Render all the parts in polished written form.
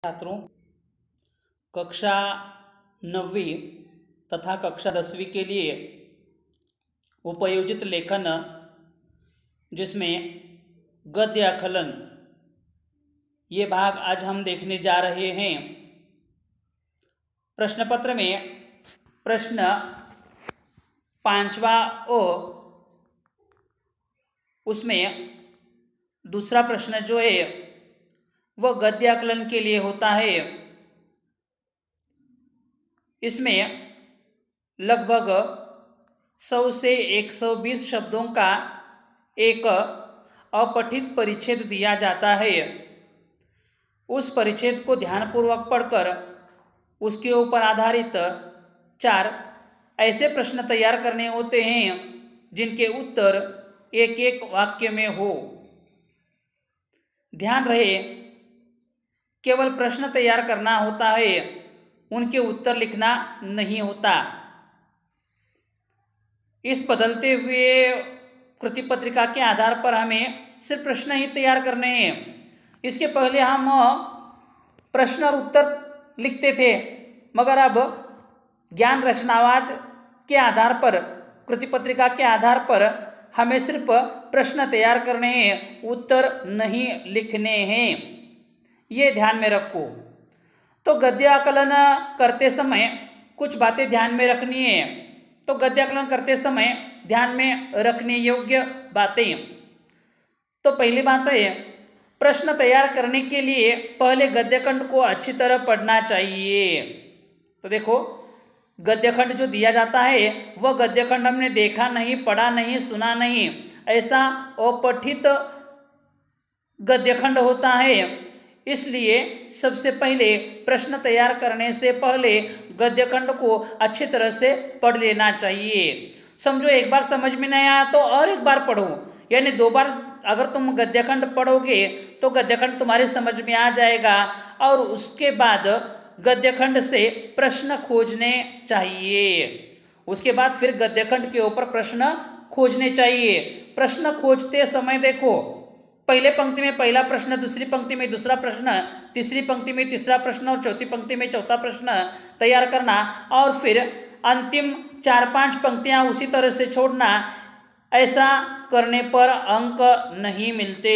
छात्रों, कक्षा 9वीं तथा कक्षा 10वीं के लिए उपयोजित लेखन जिसमें गद्य आकलन ये भाग आज हम देखने जा रहे हैं। प्रश्न पत्र में प्रश्न 5वां और उसमें दूसरा प्रश्न जो है वह गद्य आकलन के लिए होता है। इसमें लगभग 100 से 120 शब्दों का एक अपठित परिच्छेद दिया जाता है। उस परिच्छेद को ध्यानपूर्वक पढ़कर उसके ऊपर आधारित 4 ऐसे प्रश्न तैयार करने होते हैं जिनके उत्तर एक एक वाक्य में हो। ध्यान रहे, केवल प्रश्न तैयार करना होता है, उनके उत्तर लिखना नहीं होता। इस बदलते हुए कृति पत्रिका के आधार पर हमें सिर्फ प्रश्न ही तैयार करने हैं। इसके पहले हम प्रश्न और उत्तर लिखते थे, मगर अब ज्ञान रचनावाद के आधार पर, कृति पत्रिका के आधार पर हमें सिर्फ प्रश्न तैयार करने हैं, उत्तर नहीं लिखने हैं। ये ध्यान में रखो। तो गद्य आकलन करते समय कुछ बातें ध्यान में रखनी है। तो गद्य आकलन करते समय ध्यान में रखने योग्य बातें, तो पहली बात है, प्रश्न तैयार करने के लिए पहले गद्यखंड को अच्छी तरह पढ़ना चाहिए। तो देखो, गद्यखंड जो दिया जाता है वह गद्यखंड हमने देखा नहीं, पढ़ा नहीं, सुना नहीं, ऐसा अपठित गद्यखंड होता है। इसलिए सबसे पहले प्रश्न तैयार करने से पहले गद्यखंड को अच्छी तरह से पढ़ लेना चाहिए। समझो एक बार समझ में नहीं आया तो और एक बार पढ़ो, यानी 2 बार अगर तुम गद्यखंड पढ़ोगे तो गद्यखंड तुम्हारे समझ में आ जाएगा। और उसके बाद गद्यखंड से प्रश्न खोजने चाहिए। उसके बाद फिर गद्यखंड के ऊपर प्रश्न खोजने चाहिए। प्रश्न खोजते समय देखो, पहले पंक्ति में पहला प्रश्न, दूसरी पंक्ति में दूसरा प्रश्न, तीसरी पंक्ति में तीसरा प्रश्न और चौथी पंक्ति में चौथा प्रश्न तैयार करना, और फिर अंतिम 4-5 पंक्तियां उसी तरह से छोड़ना। ऐसा करने पर अंक नहीं मिलते।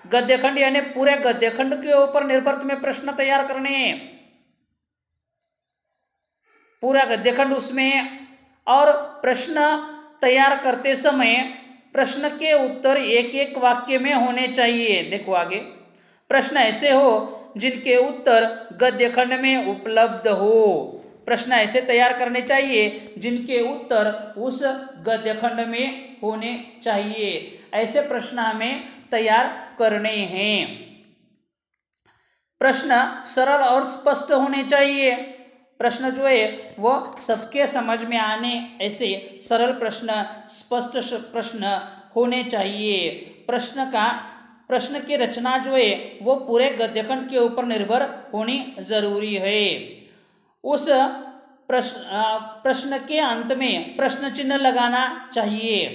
गद्यखंड यानी पूरे गद्यखंड के ऊपर निर्भर तुम्हें प्रश्न तैयार करने हैं, पूरा गद्यखंड उसमें। और प्रश्न तैयार करते समय प्रश्न के उत्तर एक एक वाक्य में होने चाहिए। देखो आगे, प्रश्न ऐसे हो जिनके उत्तर गद्यखंड में उपलब्ध हो। प्रश्न ऐसे तैयार करने चाहिए जिनके उत्तर उस गद्यखंड में होने चाहिए। ऐसे प्रश्न हमें तैयार करने हैं। प्रश्न सरल और स्पष्ट होने चाहिए। प्रश्न जो है वो सबके समझ में आने ऐसे सरल प्रश्न, स्पष्ट प्रश्न होने चाहिए। प्रश्न की रचना जो है वो पूरे गद्यखंड के ऊपर निर्भर होनी जरूरी है। उस प्रश्न के अंत में प्रश्न चिन्ह लगाना चाहिए।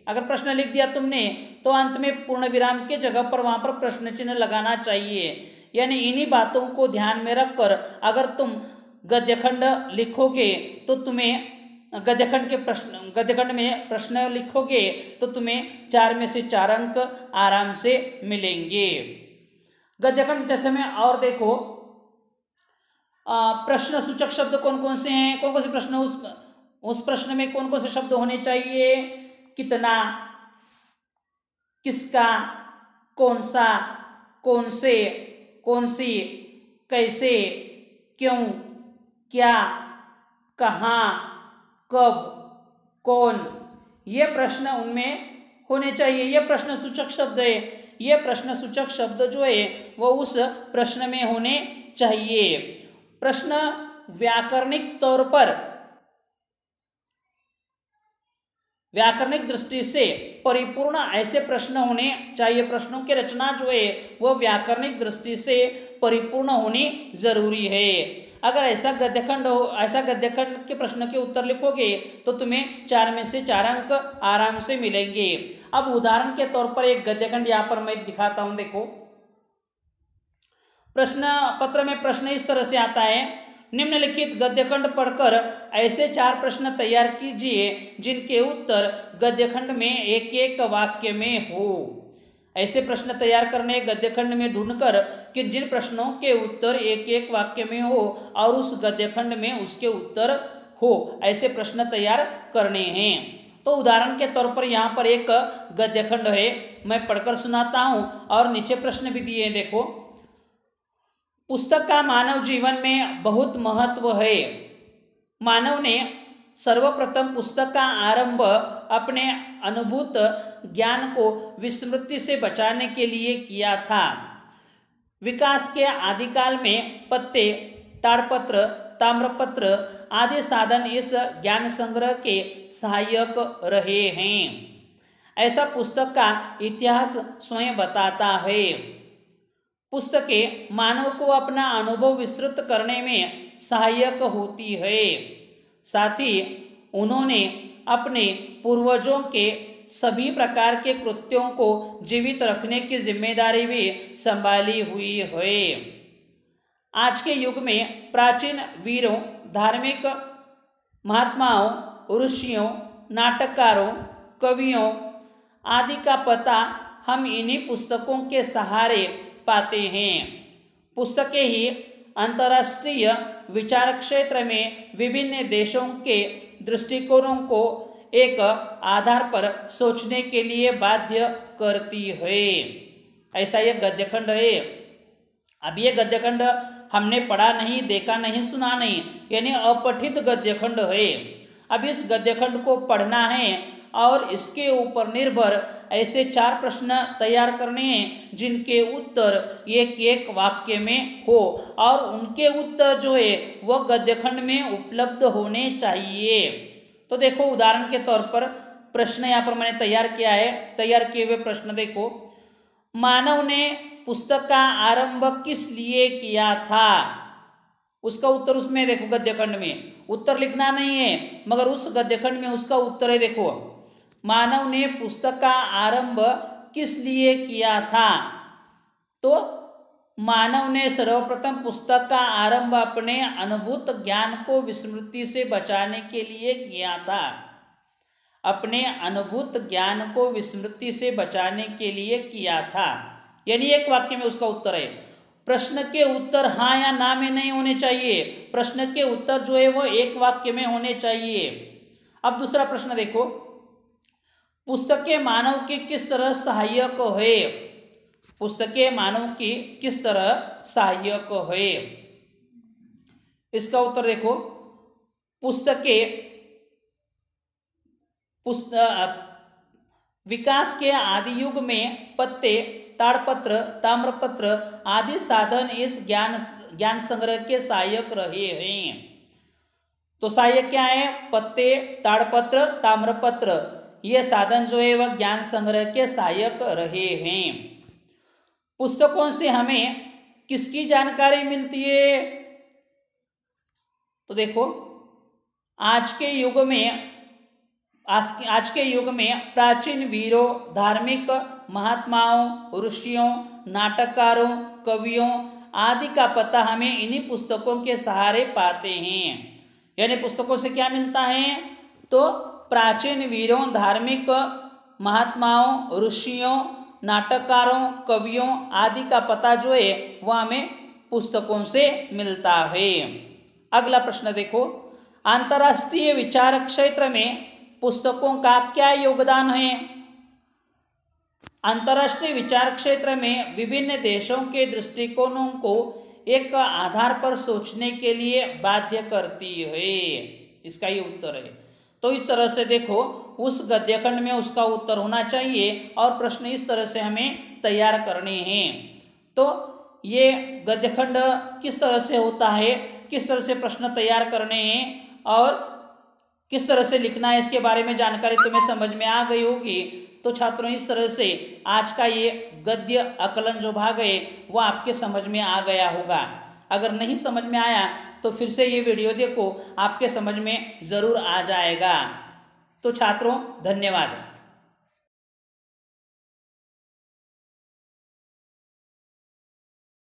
अगर प्रश्न लिख दिया तुमने तो अंत में पूर्ण विराम के जगह पर वहां पर प्रश्न चिन्ह लगाना चाहिए। यानी इन्हीं बातों को ध्यान में रखकर अगर तुम गद्यखंड लिखोगे तो तुम्हें गद्यखंड में प्रश्न लिखोगे तो तुम्हें 4 में से 4 अंक आराम से मिलेंगे। गद्यखंड जैसे में और देखो, प्रश्न सूचक शब्द कौन कौन से हैं, कौन कौन से प्रश्न, उस प्रश्न में कौन कौन से शब्द होने चाहिए। कितना, किसका, कौन सा, कौन से, कौन सी, कैसे, क्यों, क्या, कहाँ, कब, कौन, ये प्रश्न उनमें होने चाहिए। ये प्रश्न सूचक शब्द है। ये प्रश्न सूचक शब्द जो है वो उस प्रश्न में होने चाहिए। प्रश्न व्याकरणिक तौर पर, व्याकरणिक दृष्टि से परिपूर्ण ऐसे प्रश्न होने चाहिए। प्रश्नों की रचना जो है वो व्याकरणिक दृष्टि से परिपूर्ण होनी जरूरी है। अगर ऐसा गद्यखंड के प्रश्न के उत्तर लिखोगे तो तुम्हें 4 में से 4 अंक आराम से मिलेंगे। अब उदाहरण के तौर पर एक गद्यखंड यहाँ पर मैं दिखाता हूँ। देखो, प्रश्न पत्र में प्रश्न इस तरह से आता है, निम्नलिखित गद्यखंड पढ़कर ऐसे 4 प्रश्न तैयार कीजिए जिनके उत्तर गद्यखंड में एक एक वाक्य में हो। ऐसे प्रश्न तैयार करने गद्यखंड में ढूंढकर कि जिन प्रश्नों के उत्तर एक एक वाक्य में हो और उस गद्यखंड में उसके उत्तर हो, ऐसे प्रश्न तैयार करने हैं। तो उदाहरण के तौर पर यहाँ पर एक गद्यखंड है, मैं पढ़कर सुनाता हूँ और नीचे प्रश्न भी दिए हैं। देखो, पुस्तक का मानव जीवन में बहुत महत्व है। मानव ने सर्वप्रथम पुस्तक का आरंभ अपने अनुभूत ज्ञान को विस्मृति से बचाने के लिए किया था। विकास के आदिकाल में पत्ते, ताड़पत्र, ताम्रपत्र आदि साधन इस ज्ञान संग्रह के सहायक रहे हैं। ऐसा पुस्तक का इतिहास स्वयं बताता है। पुस्तकें मानव को अपना अनुभव विस्तृत करने में सहायक होती है। साथ ही उन्होंने अपने पूर्वजों के सभी प्रकार के कृत्यों को जीवित रखने की जिम्मेदारी भी संभाली हुई है। आज के युग में प्राचीन वीरों, धार्मिक महात्माओं, ऋषियों, नाटककारों, कवियों आदि का पता हम इन्हीं पुस्तकों के सहारे पाते हैं। पुस्तकें ही अंतर्राष्ट्रीय विचार क्षेत्र में विभिन्न देशों के दृष्टिकोणों को एक आधार पर सोचने के लिए बाध्य करती है। ऐसा यह गद्यखंड है। अब ये गद्यखंड हमने पढ़ा नहीं, देखा नहीं, सुना नहीं, यानी अपठित गद्यखंड है। अब इस गद्यखंड को पढ़ना है और इसके ऊपर निर्भर ऐसे 4 प्रश्न तैयार करने हैं जिनके उत्तर एक एक वाक्य में हो और उनके उत्तर जो है वह गद्यखंड में उपलब्ध होने चाहिए। तो देखो, उदाहरण के तौर पर प्रश्न यहाँ पर मैंने तैयार किया है। तैयार किए हुए प्रश्न देखो, मानव ने पुस्तक का आरंभ किस लिए किया था? उसका उत्तर उसमें देखो, गद्यखंड में उत्तर लिखना नहीं है मगर उस गद्यखंड में उसका उत्तर है। देखो, मानव ने पुस्तक का आरंभ किस लिए किया था? तो मानव ने सर्वप्रथम पुस्तक का आरंभ अपने अनुभूत ज्ञान को विस्मृति से बचाने के लिए किया था। अपने अनुभूत ज्ञान को विस्मृति से बचाने के लिए किया था, यानी एक वाक्य में उसका उत्तर है। प्रश्न के उत्तर हाँ या ना में नहीं होने चाहिए। प्रश्न के उत्तर जो है वो एक वाक्य में होने चाहिए। अब दूसरा प्रश्न देखो, पुस्तकें मानव की किस तरह सहायक है? पुस्तकें मानव की किस तरह सहायक है? इसका उत्तर देखो, पुस्तकें विकास के आदि युग में पत्ते, ताड़पत्र, ताम्रपत्र आदि साधन इस ज्ञान संग्रह के सहायक रहे हैं। तो सहायक क्या है? पत्ते, ताड़पत्र, ताम्रपत्र, ये साधन जो है वह ज्ञान संग्रह के सहायक रहे हैं। पुस्तकों से हमें किसकी जानकारी मिलती है? तो देखो, आज के युग में प्राचीन वीरों, धार्मिक महात्माओं, ऋषियों, नाटककारों, कवियों आदि का पता हमें इन्हीं पुस्तकों के सहारे पाते हैं। यानी पुस्तकों से क्या मिलता है? तो प्राचीन वीरों, धार्मिक महात्माओं, ऋषियों, नाटककारों, कवियों आदि का पता जो है वह हमें पुस्तकों से मिलता है। अगला प्रश्न देखो, अंतर्राष्ट्रीय विचार क्षेत्र में पुस्तकों का क्या योगदान है? अंतर्राष्ट्रीय विचार क्षेत्र में विभिन्न देशों के दृष्टिकोणों को एक आधार पर सोचने के लिए बाध्य करती है। इसका ये उत्तर है। तो इस तरह से देखो, उस गद्यखंड में उसका उत्तर होना चाहिए और प्रश्न इस तरह से हमें तैयार करने हैं। तो ये गद्यखंड किस तरह से होता है, किस तरह से प्रश्न तैयार करने हैं और किस तरह से लिखना है, इसके बारे में जानकारी तुम्हें समझ में आ गई होगी। तो छात्रों, इस तरह से आज का ये गद्य आकलन जो भाग है वो आपके समझ में आ गया होगा। अगर नहीं समझ में आया तो फिर से ये वीडियो देखो, आपके समझ में ज़रूर आ जाएगा। तो छात्रों, धन्यवाद।